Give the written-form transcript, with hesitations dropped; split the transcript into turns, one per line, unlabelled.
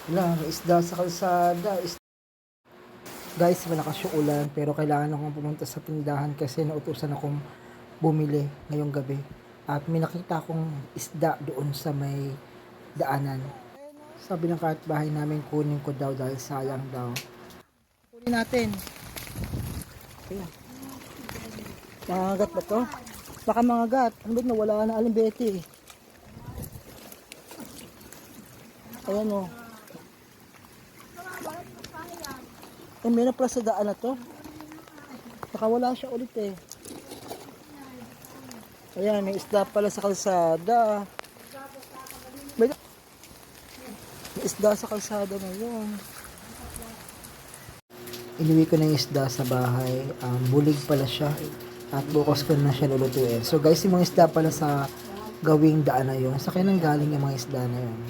Wala, may isda sa kalsada. Guys, malakas yung ulan pero kailangan akong pumunta sa tindahan kasi nautusan akong bumili ngayong gabi. At may nakita akong isda doon sa may daanan. Sabi ng kapitbahay namin kunin ko daw dahil sayang daw. Kunin natin. Ayan. Mangagat ba to? Baka mangagat. Ano ba nawala na alimbete? Ayan o. Eh, meron pala sa daan na to. Baka wala siya ulit eh. Ayan, may isda pala sa kalsada. May isda sa kalsada na yun. Inuwi ko na yung isda sa bahay. Bulig pala siya. At bukas ko na siya lulutuin. So guys, yung mga isda pala sa gawing daan na yun. Sa kaya nang galing yung mga isda na yun.